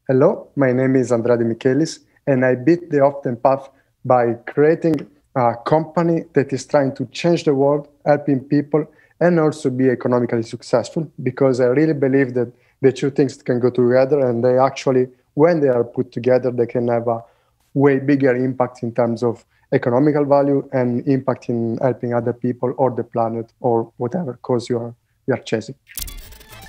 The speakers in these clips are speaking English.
Hello, my name is Andrea Demichelis, and I beat the often path by creating a company that is trying to change the world, helping people, and also be economically successful. Because I really believe that the two things can go together, and they actually, when they are put together, they can have a way bigger impact in terms of economical value and impact in helping other people or the planet or whatever cause you are chasing.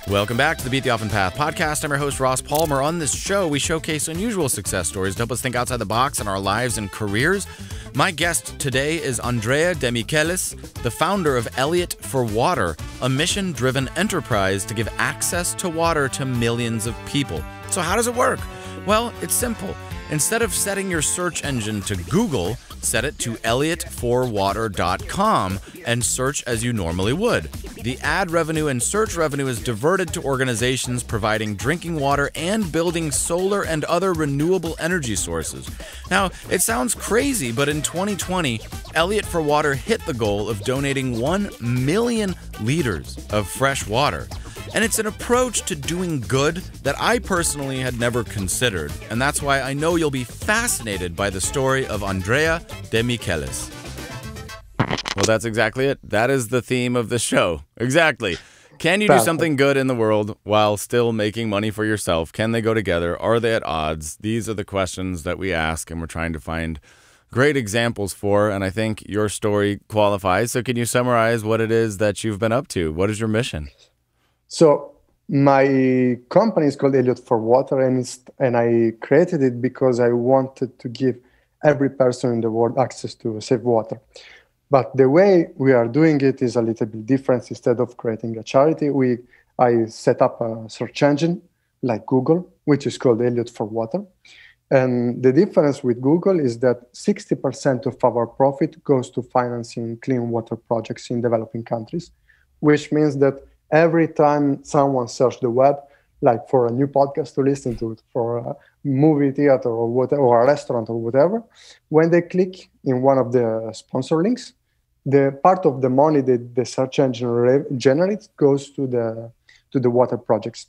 Welcome back to the Beat the Often Path podcast. I'm your host, Ross Palmer. On this show, we showcase unusual success stories to help us think outside the box in our lives and careers. My guest today is Andrea Demichelis, the founder of Elliot for Water, a mission-driven enterprise to give access to water to millions of people. So how does it work? Well, it's simple. Instead of setting your search engine to Google, set it to elliottforwater.com and search as you normally would. The ad revenue and search revenue is diverted to organizations providing drinking water and building solar and other renewable energy sources. Now, it sounds crazy, but in 2020, Elliot for Water hit the goal of donating 1 million liters of fresh water. And it's an approach to doing good that I personally had never considered. And that's why I know you'll be fascinated by the story of Andrea Demichelis. Well, that's exactly it. That is the theme of the show. Exactly. Can you do something good in the world while still making money for yourself? Can they go together? Are they at odds? These are the questions that we ask, and we're trying to find great examples for. And I think your story qualifies. So can you summarize what it is that you've been up to? What is your mission? So my company is called Elliot for Water, and I created it because I wanted to give every person in the world access to safe water. But the way we are doing it is a little bit different. Instead of creating a charity, I set up a search engine like Google, which is called Elliot for Water. And the difference with Google is that 60% of our profit goes to financing clean water projects in developing countries, which means that every time someone searches the web, like for a new podcast to listen to, for a movie theater or whatever, or a restaurant or whatever, when they click in one of the sponsor links, the part of the money that the search engine generates goes to the water projects.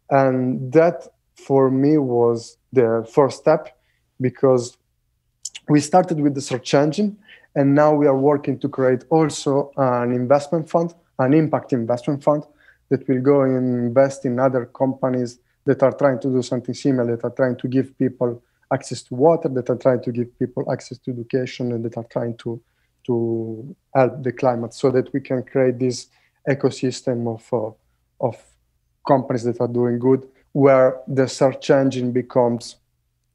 And that, for me, was the first step, because we started with the search engine, and now we are working to create also an investment fund, an impact investment fund that will go and invest in other companies that are trying to do something similar, that are trying to give people access to water, that are trying to give people access to education, and that are trying to help the climate, so that we can create this ecosystem of companies that are doing good, where the search engine becomes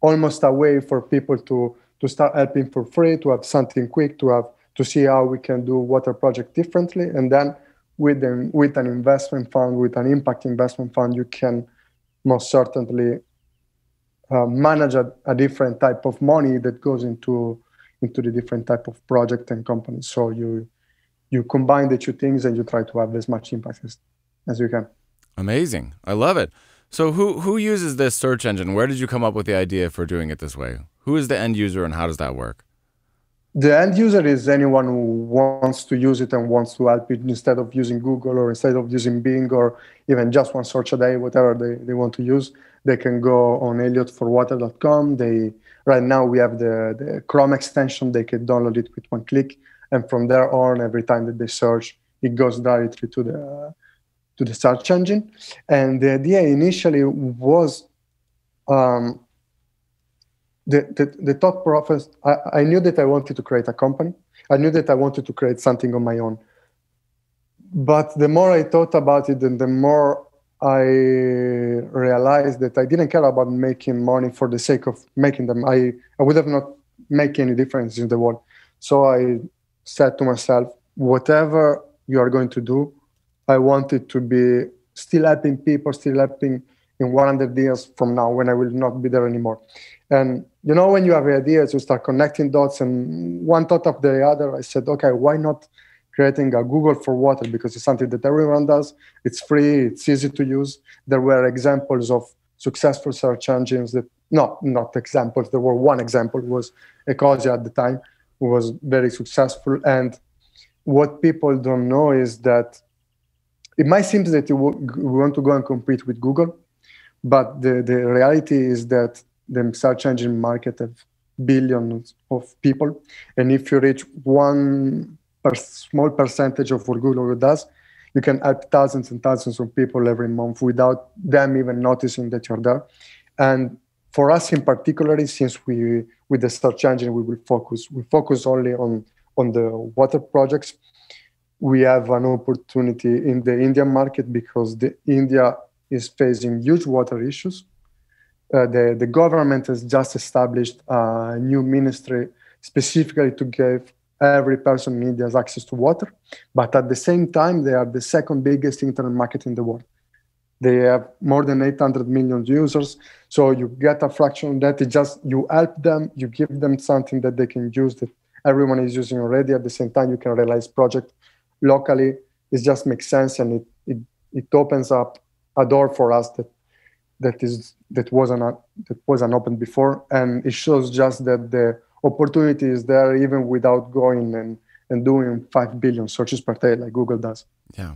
almost a way for people to start helping for free, to have something quick, to see how we can do water project differently. And then with an investment fund, with an impact investment fund, you can most certainly manage a different type of money that goes into the different type of project and companies. So you combine the two things, and you try to have as much impact as you can. Amazing. I love it. So who uses this search engine? Where did you come up with the idea for doing it this way? Who is the end user, and how does that work? The end user is anyone who wants to use it and wants to help it, instead of using Google or instead of using Bing or even just one search a day, whatever they want to use. They can go on elliottforwater.com. Right now we have the Chrome extension. They can download it with one click. And from there on, every time that they search, it goes directly to the search engine. And the idea initially was the thought process. I knew that I wanted to create a company. I knew that I wanted to create something on my own. But the more I thought about it, and the more I realized that I didn't care about making money for the sake of making them. I would have not made any difference in the world. So I said to myself, whatever you are going to do, I want it to be still helping people, still helping in 100 years from now, when I will not be there anymore. And when you have ideas, you start connecting dots, and one thought of the other. I said, okay, why not creating a Google for water? Because it's something that everyone does. It's free. It's easy to use. There were examples of successful search engines that, not examples. There were one example was Ecosia at the time, who was very successful. And what people don't know is that it might seem that you want to go and compete with Google, But the reality is that the search engine market have billions of people. And if you reach small percentage of what Google does, you can help thousands and thousands of people every month without them even noticing that you're there. And for us in particular, since with the search engine, we focus only on the water projects. We have an opportunity in the Indian market because India is facing huge water issues. The government has just established a new ministry specifically to give every person in India has access to water. But at the same time, they are the second biggest internet market in the world. They have more than 800 million users. So you get a fraction of that. It just, you help them, you give them something that they can use that everyone is using already. At the same time, you can realize project locally. It just makes sense, and it opens up a door for us that wasn't open before. And it shows just that the opportunity is there even without going and doing 5 billion searches per day like Google does. Yeah.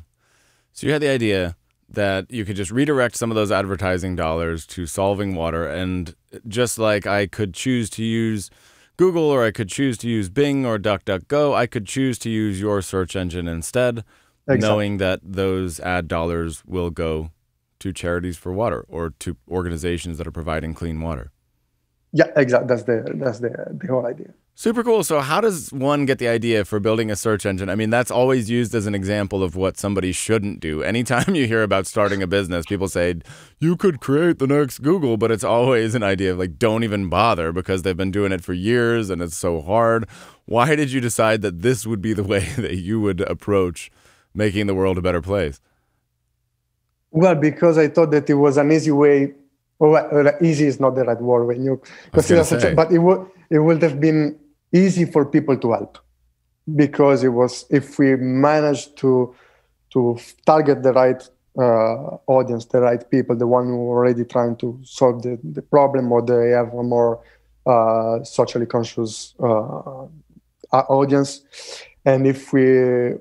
So you had the idea that you could just redirect some of those advertising dollars to solving water. And just like I could choose to use Google, or I could choose to use Bing or DuckDuckGo, I could choose to use your search engine instead, exactly, knowing that those ad dollars will go to charities for water or to organizations that are providing clean water. Yeah, exactly. That's the whole idea. Super cool. So how does one get the idea for building a search engine? I mean, that's always used as an example of what somebody shouldn't do. Anytime you hear about starting a business, people say, you could create the next Google, but it's always an idea of like, don't even bother because they've been doing it for years and it's so hard. Why did you decide that this would be the way that you would approach making the world a better place? Well, because I thought that it was an easy way. Well, easy is not the right word when you consider such, but it would have been easy for people to help, because it was, if we managed to target the right audience, the right people, the one who are already trying to solve the problem, or they have a more socially conscious audience, and if we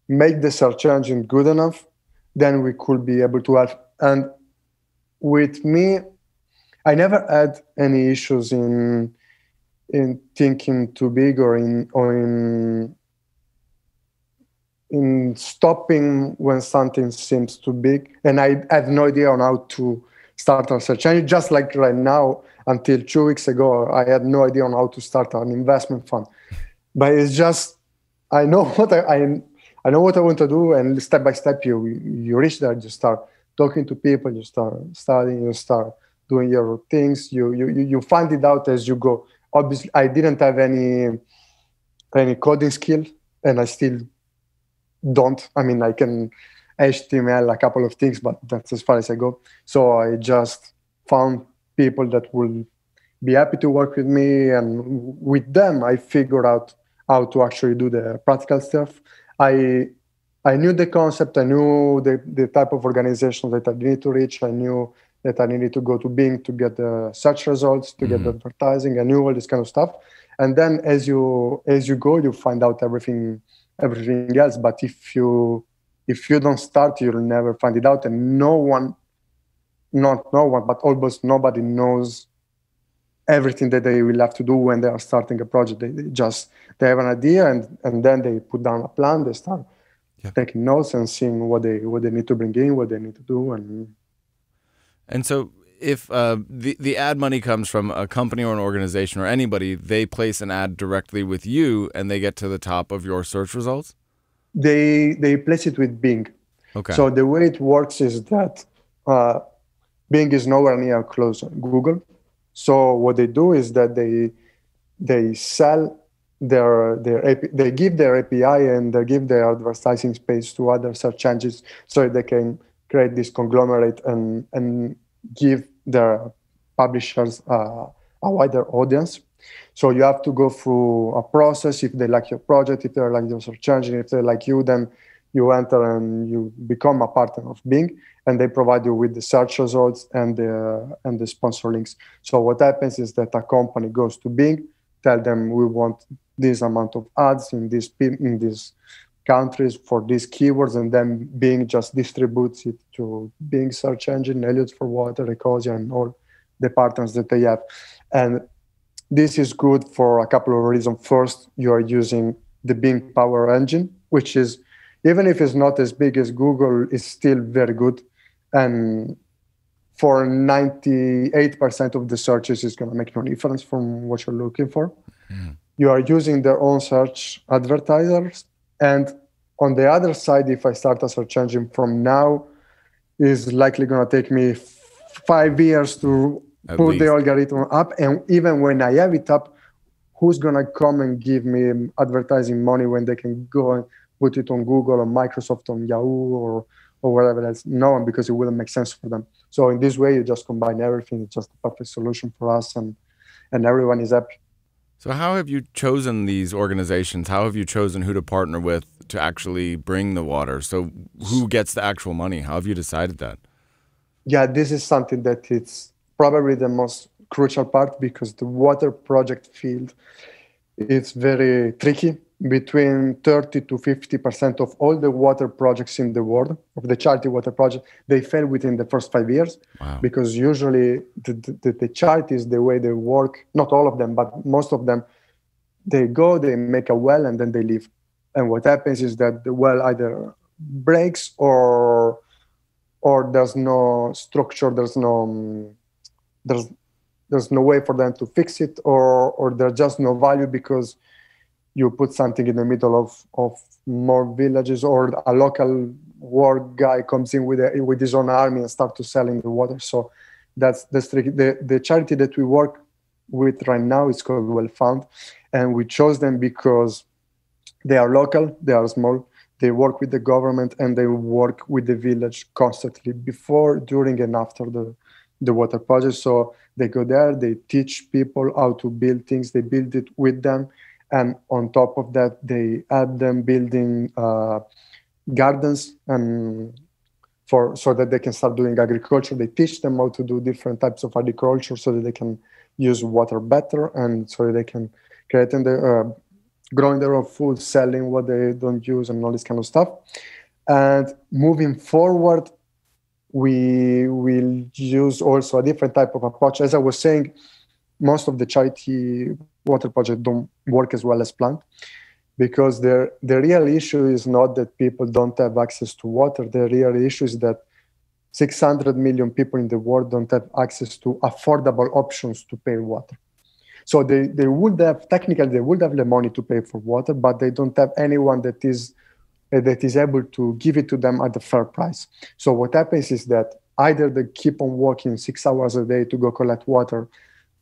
make the search engine good enough, then we could be able to help. And with me, I never had any issues in thinking too big or in stopping when something seems too big. And I have no idea on how to start a search engine. Just like right now, until 2 weeks ago, I had no idea on how to start an investment fund. But it's just, I know what I know what I want to do, and step by step, you reach there. You start talking to people, you start studying, you start doing your things. You find it out as you go. Obviously, I didn't have any coding skill, and I still don't. I mean, I can HTML a couple of things, but that's as far as I go. So I just found people that will be happy to work with me, and with them, I figured out how to actually do the practical stuff. I knew the concept. I knew the type of organization that I need to reach. I knew that I needed to go to Bing to get the search results, to get the advertising. I knew all this kind of stuff. And then as you go, you find out everything else. But if you don't start, you'll never find it out. And not no one, but almost nobody knows everything that they will have to do when they are starting a project. They have an idea, and then they put down a plan. They start taking notes and seeing what they need to bring in, what they need to do. And so if the ad money comes from a company or an organization or anybody, they place an ad directly with you and they get to the top of your search results? They place it with Bing. Okay. So the way it works is that Bing is nowhere near close to Google. So what they do is that they sell they give their API and they give their advertising space to other search engines, so they can create this conglomerate and give their publishers a wider audience. So you have to go through a process. If they like your project, if they like your search engine, if they like you, then you enter and you become a partner of Bing, and they provide you with the search results and the sponsor links. So what happens is that a company goes to Bing, tell them we want this amount of ads in this countries for these keywords, and then Bing just distributes it to Bing search engine, Elliot for water, Ecosia, and all the partners that they have. And this is good for a couple of reasons. First, you are using the Bing Power Engine, which is, even if it's not as big as Google, is still very good. And for 98% of the searches, it's going to make no difference from what you're looking for. Mm. You are using their own search advertisers. And on the other side, if I start a search engine from now, it's likely going to take me 5 years to put the algorithm up. And even when I have it up, who's going to come and give me advertising money when they can go and put it on Google or Microsoft, on Yahoo or whatever else? No one, because it wouldn't make sense for them. So in this way, you just combine everything. It's just a perfect solution for us, and everyone is happy. So how have you chosen these organizations? How have you chosen who to partner with to actually bring the water? So who gets the actual money? How have you decided that? Yeah, this is something that it's probably the most crucial part, because the water project field is very tricky. Between 30 to 50% of all the water projects in the world, of the charity water project, they fail within the first 5 years. Wow. Because usually the charities, the way they work, not all of them, but most of them, they go, they make a well, and then they leave. And what happens is that the well either breaks or there's no structure, there's no way for them to fix it, or there's just no value because you put something in the middle of more villages, or a local work guy comes in with his own army and start to selling the water. So that's tricky. The charity that we work with right now is called Well Found, and we chose them because they are local, they are small, they work with the government, and they work with the village constantly before, during, and after the water project. So they go there, they teach people how to build things, they build it with them. And on top of that, they add them building gardens and so that they can start doing agriculture. They teach them how to do different types of agriculture so that they can use water better, and so that they can create growing their own food, selling what they don't use, and all this kind of stuff. And moving forward, we will use also a different type of approach. As I was saying, most of the charity water projects don't work as well as planned, because the real issue is not that people don't have access to water. The real issue is that 600 million people in the world don't have access to affordable options to pay water. So they would have, technically, they would have the money to pay for water, but they don't have anyone that is able to give it to them at a fair price. So what happens is that either they keep on working 6 hours a day to go collect water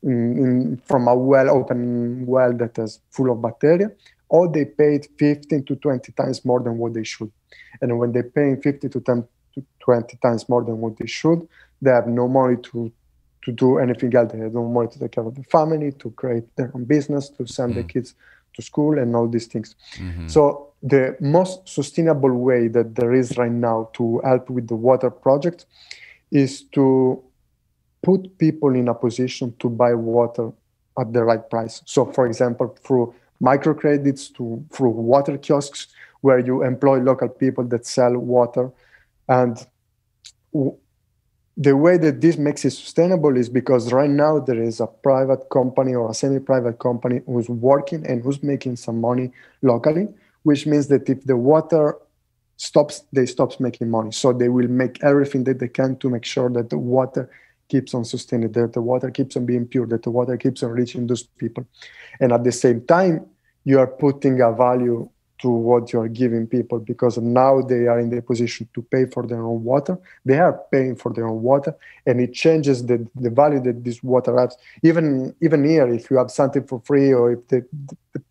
from a open well that is full of bacteria, or they paid 15 to 20 times more than what they should. And when they're paying 50 to 20 times more than what they should, they have no money to do anything else. They have no money to take care of the family, to create their own business, to send their kids to school, and all these things. Mm-hmm. So the most sustainable way that there is right now to help with the water project is to put people in a position to buy water at the right price. So, for example, through microcredits, through water kiosks, where you employ local people that sell water. And the way that this makes it sustainable is because right now there is a private company or a semi-private company who's working and who's making some money locally, which means that if the water stops, they stop making money. So they will make everything that they can to make sure that the water keeps on sustaining, that the water keeps on being pure, that the water keeps on reaching those people. And at the same time, you are putting a value to what you are giving people, because now they are in the position to pay for their own water. They are paying for their own water, and it changes the value that this water has. Even here, if you have something for free, or if the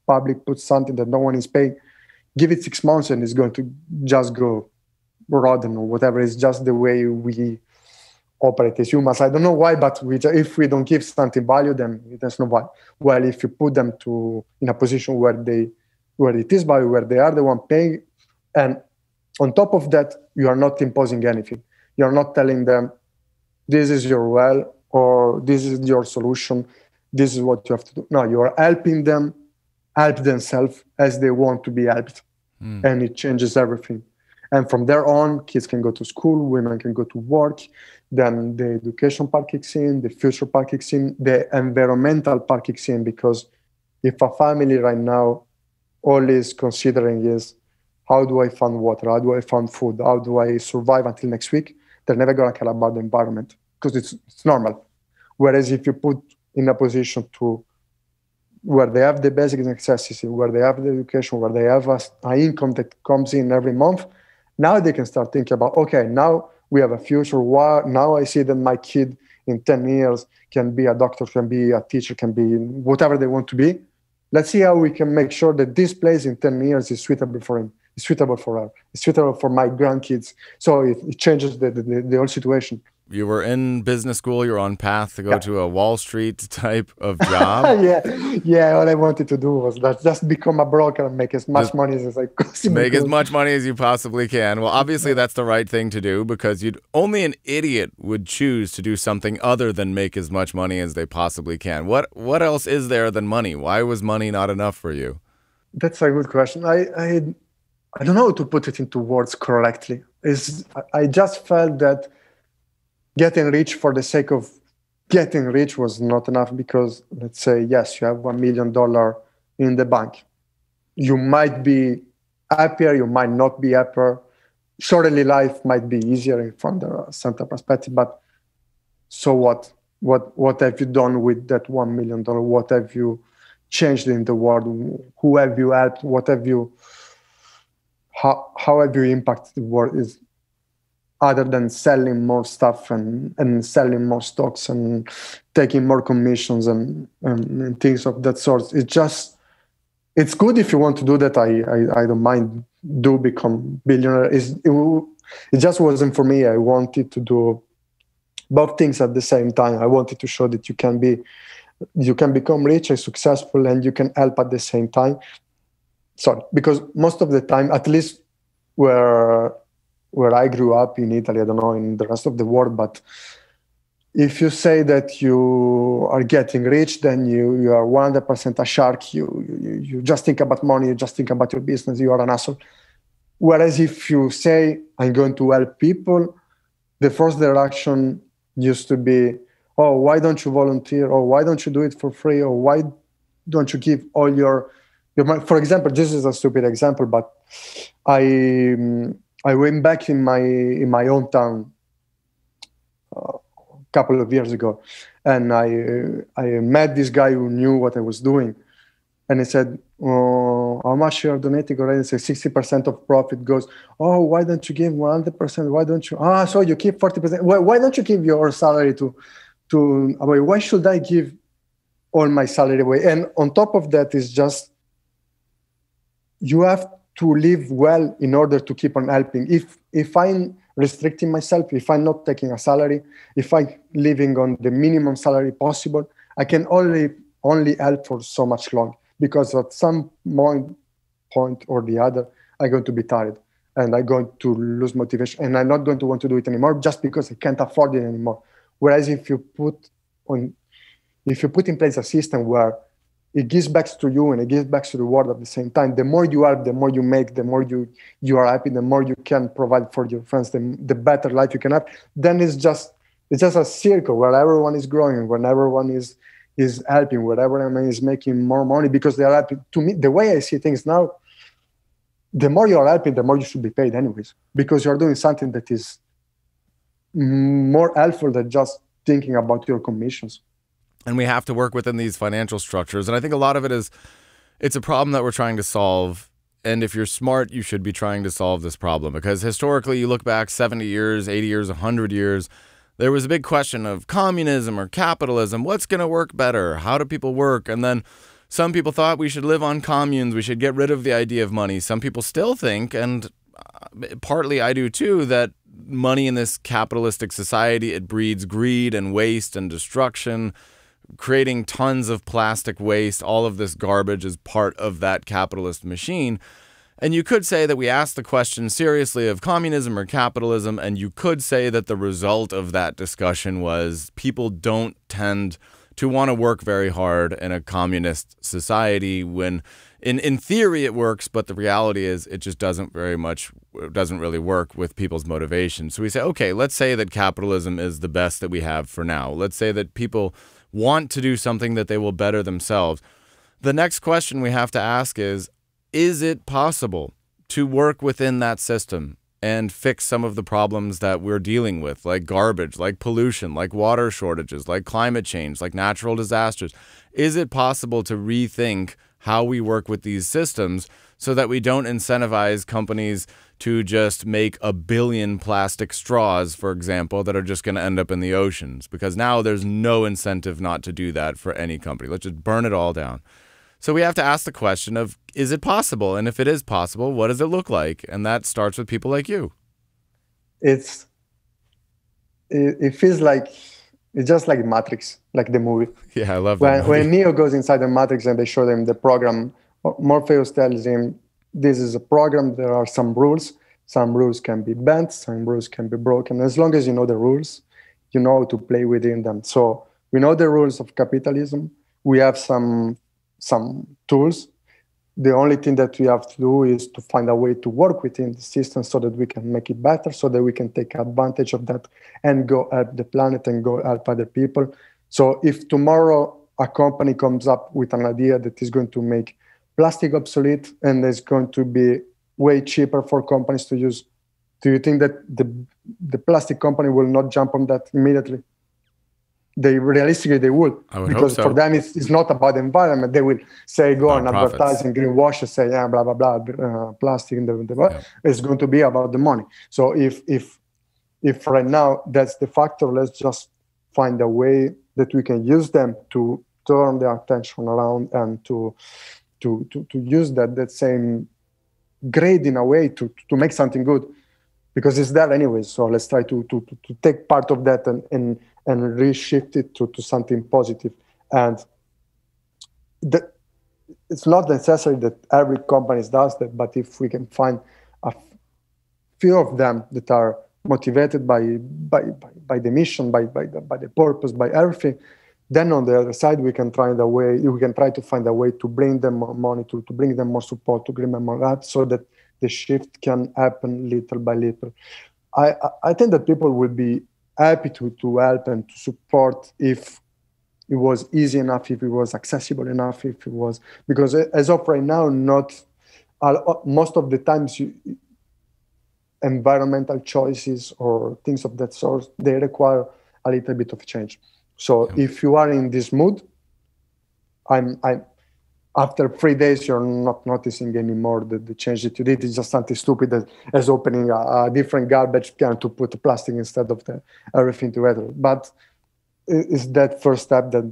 public puts something that no one is paying, give it 6 months and it's going to just go rotten or whatever. It's just the way we operate as humans. I don't know why, but if we don't give something value, then there's no value. Well, if you put them in a position where it is value, where they are the one paying, and on top of that, you are not imposing anything. You are not telling them, this is your well, or this is your solution, this is what you have to do. No, you are helping them help themselves as they want to be helped. and it changes everything. And from there on, kids can go to school, women can go to work. Then the education part kicks in, the future part kicks in, the environmental part kicks in. Because if a family right now all is considering is, how do I find water? How do I find food? How do I survive until next week? They're never going to care about the environment because it's normal. Whereas if you put in a position to where they have the basic necessities, where they have the education, where they have an income that comes in every month, now they can start thinking about, okay, now we have a future. Now I see that my kid in 10 years can be a doctor, can be a teacher, can be whatever they want to be. Let's see how we can make sure that this place in 10 years is suitable for him, is suitable for her, is suitable for my grandkids. So it changes the whole situation. You were in business school. You were on path to go to a Wall Street type of job. Yeah. All I wanted to do was just become a broker and make as much money as I possibly Make could. as much money as you possibly can. Well, obviously that's the right thing to do because only an idiot would choose to do something other than make as much money as they possibly can. What else is there than money? Why was money not enough for you? That's a good question. I don't know how to put it into words correctly. I just felt that getting rich for the sake of getting rich was not enough because, let's say, yes, you have $1 million in the bank. You might be happier, you might not be happier. Surely life might be easier from the center perspective, but so what? What have you done with that $1 million? What have you changed in the world? Who have you helped? How have you impacted the world? Is other than selling more stuff and selling more stocks and taking more commissions and things of that sort. It's good if you want to do that. I don't mind. Do become billionaire. It just wasn't for me. I wanted to do both things at the same time. I wanted to show that you can become rich and successful and you can help at the same time. Sorry, because most of the time, at least where I grew up in Italy, I don't know in the rest of the world, but if you say that you are getting rich, then you are 100% a shark. You just think about money, you just think about your business, you are an asshole. Whereas if you say, I'm going to help people, the first reaction used to be, oh, why don't you volunteer? Or why don't you do it for free? Or why don't you give all your money? For example, this is a stupid example, but I went back in my hometown a couple of years ago, and I met this guy who knew what I was doing, and he said, "Oh, how much you are donating already?" I said, 60% of profit goes. Oh, why don't you give 100%? Why don't you? So you keep 40%. Why don't you give your salary to away? Why should I give all my salary away? And on top of that is just you have to live well in order to keep on helping. If I'm restricting myself, if I'm not taking a salary, if I'm living on the minimum salary possible, I can only help for so much long, because at some point or the other, I'm going to be tired and I'm going to lose motivation and I'm not going to want to do it anymore just because I can't afford it anymore. Whereas if you put in place a system where it gives back to you and it gives back to the world at the same time, the more you help, the more you make, the more you are happy, the more you can provide for your friends, the better life you can have. Then it's just a circle where everyone is growing, when everyone is helping, where everyone is making more money because they are happy. To me, the way I see things now, the more you are helping, the more you should be paid anyways, because you are doing something that is more helpful than just thinking about your commissions. And we have to work within these financial structures. And I think a lot of it is, it's a problem that we're trying to solve. And if you're smart, you should be trying to solve this problem. Because historically, you look back 70 years, 80 years, 100 years, there was a big question of communism or capitalism. What's going to work better? How do people work? And then some people thought we should live on communes. We should get rid of the idea of money. Some people still think, and partly I do too, that money in this capitalistic society, it breeds greed and waste and destruction, creating tons of plastic waste. All of this garbage is part of that capitalist machine. And you could say that we asked the question seriously of communism or capitalism, and you could say that the result of that discussion was people don't tend to want to work very hard in a communist society when in theory it works, but the reality is it just doesn't really work with people's motivation. So we say, okay, let's say that capitalism is the best that we have for now. Let's say that people want to do something that they will better themselves. The next question we have to ask is it possible to work within that system and fix some of the problems that we're dealing with, like garbage, like pollution, like water shortages, like climate change, like natural disasters? Is it possible to rethink how we work with these systems so that we don't incentivize companies to just make 1 billion plastic straws, for example, that are just going to end up in the oceans? Because now there's no incentive not to do that for any company. Let's just burn it all down. So we have to ask the question of, is it possible? And if it is possible, what does it look like? And that starts with people like you. It feels like, it's just like Matrix, like the movie. Yeah, I love that movie. When Neo goes inside the Matrix and they show him the program, Morpheus tells him, this is a program, there are some rules. Some rules can be bent, some rules can be broken. As long as you know the rules, you know how to play within them. So we know the rules of capitalism. We have some tools. The only thing that we have to do is to find a way to work within the system so that we can make it better, so that we can take advantage of that and go help the planet and go help other people. So if tomorrow a company comes up with an idea that is going to make plastic obsolete and is going to be way cheaper for companies to use, do you think that the plastic company will not jump on that immediately? Realistically, they would. I would because hope so. For them, it's not about the environment. They will say, go on advertising, greenwash, say, yeah, blah, blah, blah, plastic. Yeah. It's going to be about the money. So if right now that's the factor, let's just find a way that we can use them to turn the attention around and to use that same grade in a way to make something good, because it's there anyway. So let's try to take part of that and reshift it to something positive. And it's not necessary that every company does that, but if we can find a few of them that are motivated by the mission, by the purpose, by everything, then on the other side we can try to find a way to bring them more money, to bring them more support, to bring them more help, so that the shift can happen little by little. I think that people will be happy to help and to support if it was easy enough, if it was accessible enough, if it was, because as of right now, most of the times environmental choices or things of that sort, they require a little bit of change. So if you are in this mood, I'm after 3 days, you're not noticing anymore the change that you did. It's just something stupid as opening a different garbage can to put the plastic instead of everything together. But it's that first step that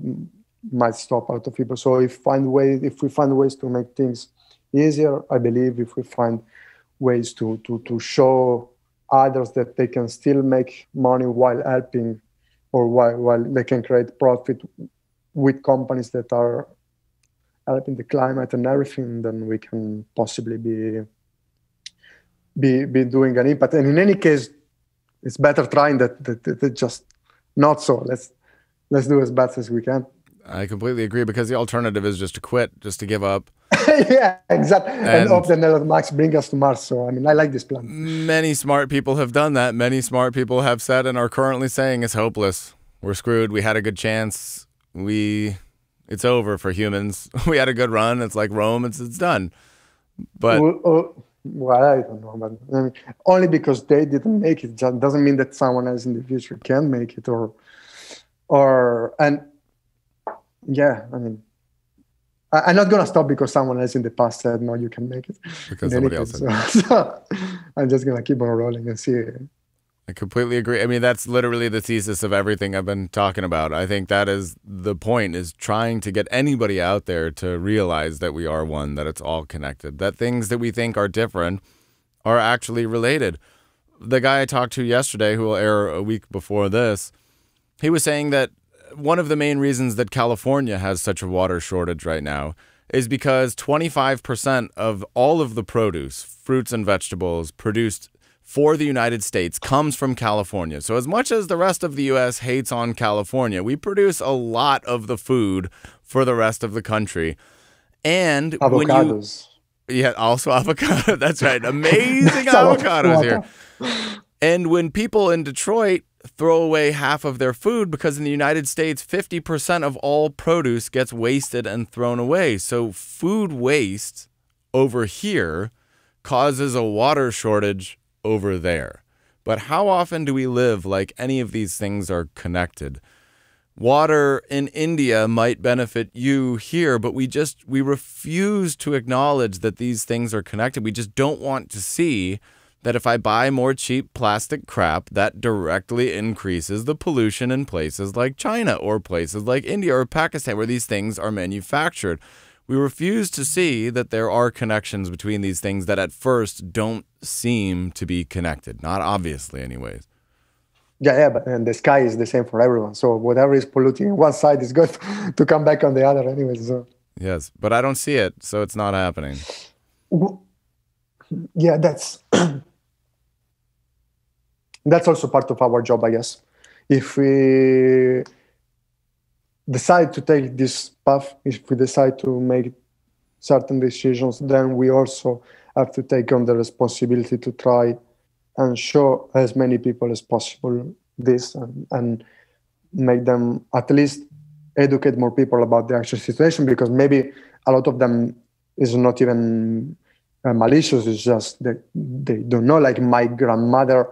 might stop a lot of people. So if we find ways to make things easier, I believe if we find ways to show others that they can still make money while helping, or while they can create profit with companies that are helping the climate and everything, then we can possibly be doing an impact. And in any case, it's better trying that just not so. Let's do as best as we can. I completely agree, because the alternative is just to quit, just to give up. Yeah, exactly. And hope that Elon Musk bring us to Mars. So, I mean, I like this plan. Many smart people have done that. Many smart people have said and are currently saying it's hopeless. We're screwed. We had a good chance. It's over for humans. We had a good run. It's like Rome. It's done. But well, I don't know. But I mean, only because they didn't make it doesn't mean that someone else in the future can make it. Yeah, I mean, I'm not going to stop because someone else in the past said, no, you can make it. Because somebody else said. So I'm just going to keep on rolling and see. I completely agree. I mean, that's literally the thesis of everything I've been talking about. I think that is the point, is trying to get anybody out there to realize that we are one, that it's all connected, that things that we think are different are actually related. The guy I talked to yesterday, who will air a week before this, he was saying that one of the main reasons that California has such a water shortage right now is because 25% of all of the produce, fruits and vegetables produced for the United States comes from California. So as much as the rest of the U.S. hates on California, we produce a lot of the food for the rest of the country. And Avocados. Yeah, also avocado. That's right. Amazing That's a lot of avocados here. water. And when people in Detroit throw away half of their food, because in the United States, 50% of all produce gets wasted and thrown away. So food waste over here causes a water shortage over there. But how often do we live like any of these things are connected? Water in India might benefit you here, but we refuse to acknowledge that these things are connected. We just don't want to see that if I buy more cheap plastic crap, that directly increases the pollution in places like China or places like India or Pakistan where these things are manufactured. We refuse to see that there are connections between these things that at first don't seem to be connected. Not obviously anyways. Yeah, but and the sky is the same for everyone. So whatever is polluting on one side is going to come back on the other anyways. So. Yes, but I don't see it, so it's not happening. Yeah, that's also part of our job, I guess. If we decide to take this path, if we decide to make certain decisions, then we also have to take on the responsibility to try and show as many people as possible this and make them at least educate more people about the actual situation, because maybe a lot of them is not even malicious. It's just that they don't know. Like my grandmother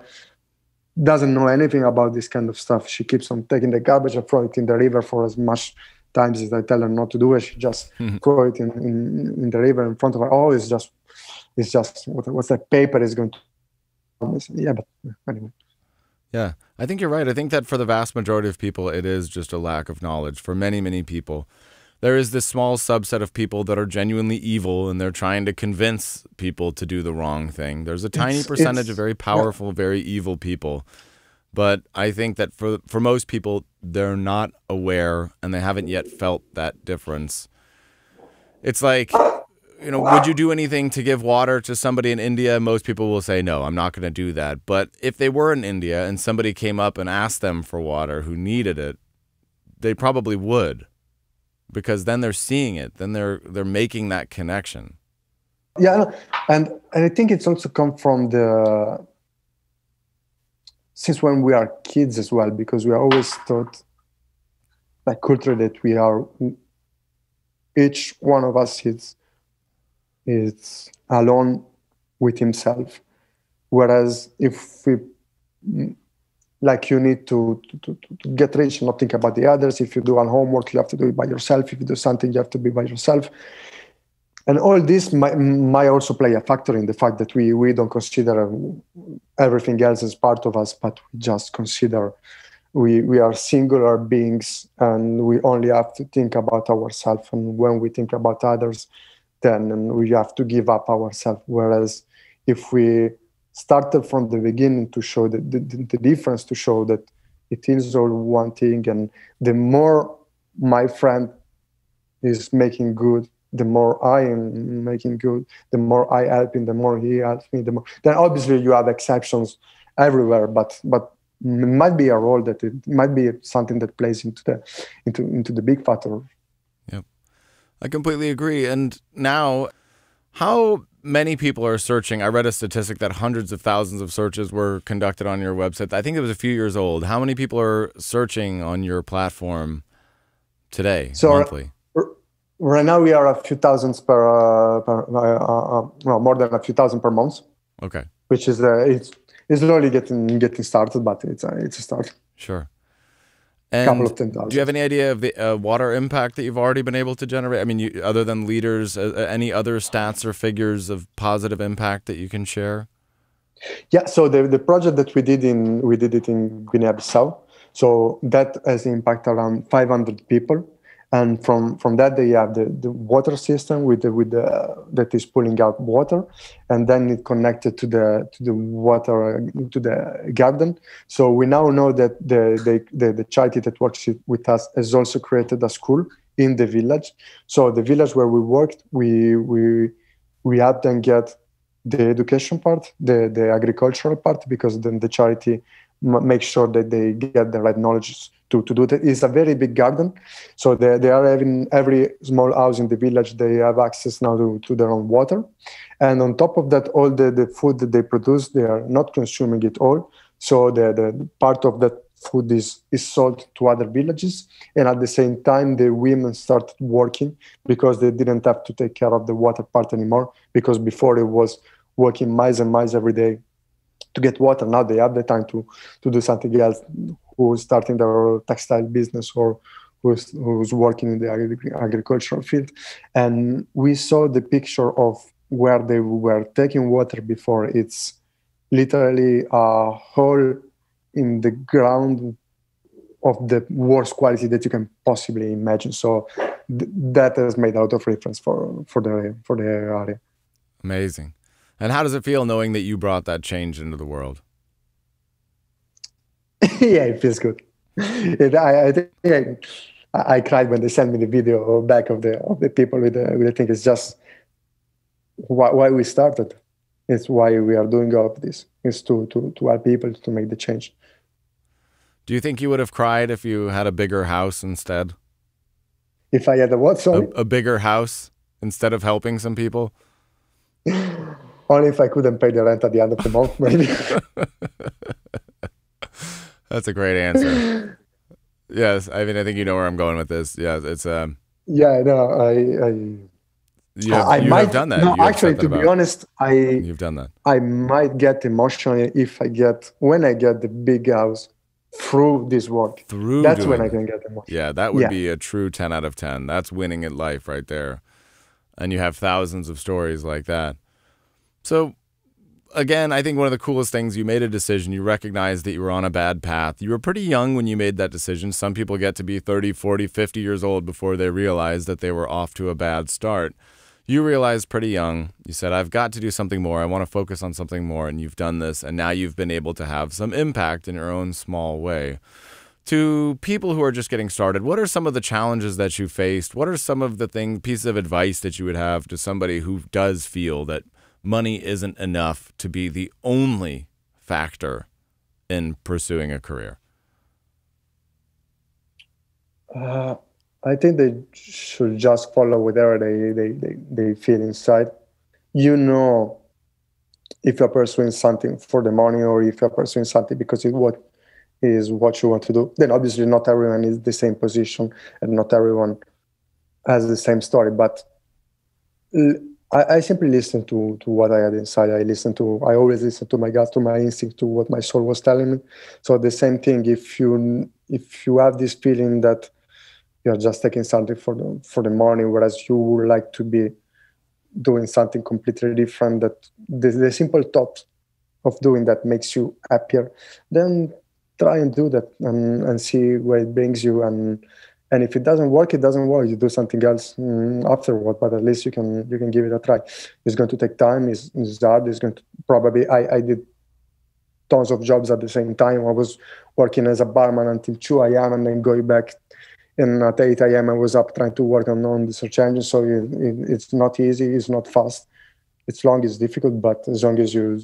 doesn't know anything about this kind of stuff. She keeps on taking the garbage and throw it in the river for as much times as I tell her not to do it. She just throw it in the river in front of her. Oh, it's just what's that paper is going to. Yeah, but anyway. Yeah, I think you're right. I think that for the vast majority of people, it is just a lack of knowledge. For many, many people, there is this small subset of people that are genuinely evil and they're trying to convince people to do the wrong thing. There's a tiny percentage of very powerful, very evil people. But I think that for most people, they're not aware and they haven't yet felt that difference. It's like, would you do anything to give water to somebody in India? Most people will say, no, I'm not going to do that. But if they were in India and somebody came up and asked them for water who needed it, they probably would. Because then they're seeing it, then they're making that connection. Yeah, and I think it's also come from since when we are kids as well, because we are always taught, like culture, that we are, each one of us is alone with himself. Whereas if we, like, you need to get rich and not think about the others. If you do a homework, you have to do it by yourself. If you do something, you have to be by yourself. And all this might also play a factor in the fact that we don't consider everything else as part of us, but we just consider we are singular beings and we only have to think about ourselves. And when we think about others, then we have to give up ourselves. Whereas if we started from the beginning to show the difference, to show that it is all one thing, and the more my friend is making good, the more I am making good, the more I help him, the more he helps me, the more. Then obviously you have exceptions everywhere, but it might be a role that it might be something that plays into the big factor. Yep, I completely agree. And now, how many people are searching? I read a statistic that hundreds of thousands of searches were conducted on your website. I think it was a few years old. How many people are searching on your platform today, monthly? Right now we are a few thousands more than a few thousand per month. Okay. Which is it's slowly getting started, but it's a start. Sure. And couple of 10,000. Do you have any idea of the water impact that you've already been able to generate? I mean, other than liters, any other stats or figures of positive impact that you can share? Yeah. So the project that we did it in Guinea-Bissau. So that has impact around 500 people. And from that, they have the water system that is pulling out water, and then it connected to the water to the garden. So we now know that the charity that works with us has also created a school in the village. So the village where we worked, we helped them get the education part, the agricultural part, because then the charity makes sure that they get the right knowledge to do that. It's a very big garden, so they are having every small house in the village. They have access now to their own water, and on top of that, all the food that they produce, they are not consuming it all. So the part of that food is sold to other villages, and at the same time, the women started working because they didn't have to take care of the water part anymore. Because before it was working miles and miles every day to get water. Now they have the time to do something else, who's starting their textile business or who's working in the agricultural field. And we saw the picture of where they were taking water before. It's literally a hole in the ground of the worst quality that you can possibly imagine. So that has made a lot of difference for the area. Amazing. And how does it feel knowing that you brought that change into the world? Yeah, it feels good. I think I cried when they sent me the video back of the people with the thing. It's just why we started. It's why we are doing all of this. It's to help people to make the change. Do you think you would have cried if you had a bigger house instead? If I had a what, sorry? A bigger house instead of helping some people? Only if I couldn't pay the rent at the end of the month, maybe. That's a great answer. Yes, I mean, I think you know where I'm going with this. Yeah, it's yeah, no, you have done that. No, actually, to be honest, you've done that. I might get emotional when I get the big house through this work. That's when I can get emotional. Yeah, that would be a true 10 out of 10. That's winning in life right there. And you have thousands of stories like that. So, again, I think one of the coolest things, you made a decision. You recognized that you were on a bad path. You were pretty young when you made that decision. Some people get to be 30, 40, 50 years old before they realize that they were off to a bad start. You realized pretty young. You said, I've got to do something more. I want to focus on something more. And you've done this. And now you've been able to have some impact in your own small way. To people who are just getting started, what are some of the challenges that you faced? What are some of the pieces of advice that you would have to somebody who does feel that money isn't enough to be the only factor in pursuing a career? I think they should just follow whatever they feel inside. You know, if you're pursuing something for the money or if you're pursuing something because it's what you want to do, then obviously not everyone is the same position and not everyone has the same story. But I simply listened to what I had inside. I always listen to my gut, to my instinct, to what my soul was telling me. So the same thing, if you have this feeling that you're just taking something for the money, whereas you would like to be doing something completely different, that the simple thought of doing that makes you happier, then try and do that and see where it brings you. And if it doesn't work, it doesn't work. You do something else afterward, but at least you can give it a try. It's going to take time. It's hard. It's going to probably. I did tons of jobs at the same time. I was working as a barman until 2 a.m. and then going back. And at 8 a.m. I was up trying to work on the search engine. So it's not easy. It's not fast. It's long. It's difficult. But as long as you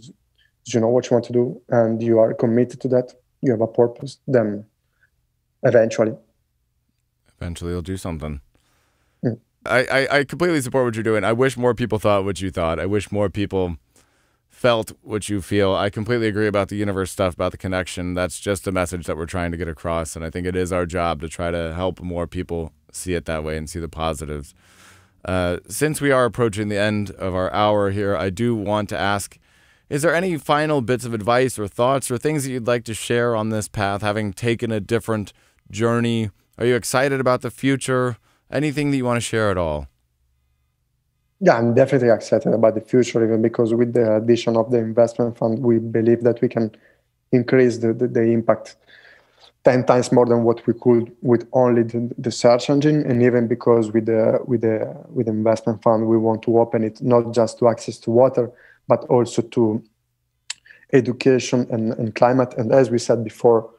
know what you want to do and you are committed to that, you have a purpose, then eventually you'll do something. I completely support what you're doing. I wish more people thought what you thought. I wish more people felt what you feel. I completely agree about the universe stuff, about the connection. That's just the message that we're trying to get across. And I think it is our job to try to help more people see it that way and see the positives. Since we are approaching the end of our hour here, I do want to ask, is there any final bits of advice or thoughts or things that you'd like to share on this path, having taken a different journey? Are you excited about the future? Anything that you want to share at all? Yeah, I'm definitely excited about the future, even because with the addition of the investment fund, we believe that we can increase the impact 10 times more than what we could with only the search engine. And even because with the investment fund, we want to open it not just to access to water, but also to education and climate. And as we said before,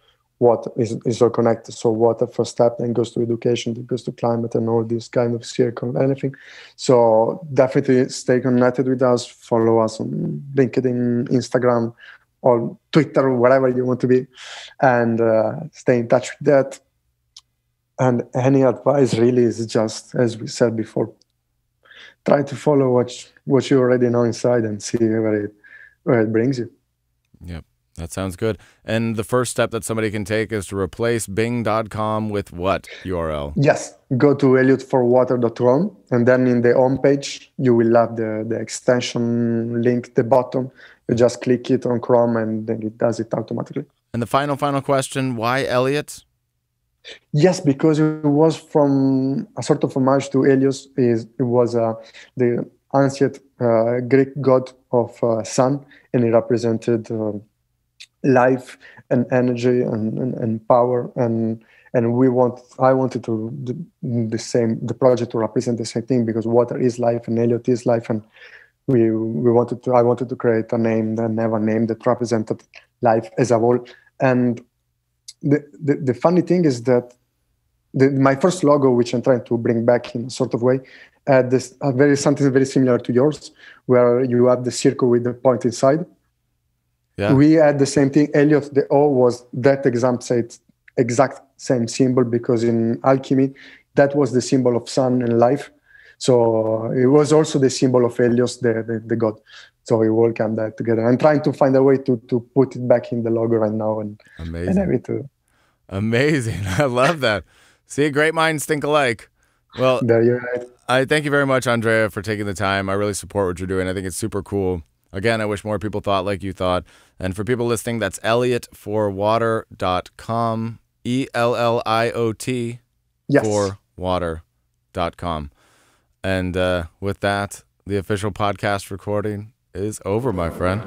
water is all connected. So water first step, then goes to education, then goes to climate, and all this kind of circle, anything. So definitely stay connected with us. Follow us on LinkedIn, Instagram, or Twitter, wherever you want to be, and stay in touch with that. And any advice really is just, as we said before, try to follow what you already know inside and see where it brings you. Yep, that sounds good. And the first step that somebody can take is to replace Bing.com with what URL? Yes, go to elliottforwater.com, and then in the homepage you will have the extension link at the bottom. You just click it on Chrome, and then it does it automatically. And the final question: why Elliot? Yes, because it was from a sort of homage to Helios. It was the ancient Greek god of sun, and it represented life and energy and power. And I wanted to the project to represent the same thing, because water is life and Elliot is life, and I wanted to create a name that represented life as a whole. And the funny thing is that my first logo, which I'm trying to bring back in a sort of way, something very similar to yours, where you have the circle with the point inside. Yeah. We had the same thing. Elliot, the O was that exact same symbol, because in alchemy, that was the symbol of sun and life. So it was also the symbol of Helios, the god. So we all came that together. I'm trying to find a way to put it back in the logo right now, and amazing. And everything. Amazing. I love that. See, great minds think alike. Well, there you're right. I thank you very much, Andrea, for taking the time. I really support what you're doing. I think it's super cool. Again, I wish more people thought like you thought. And for people listening, that's elliottforwater.com, ELLIOT yes. for water.com. And with that, the official podcast recording is over, my friend.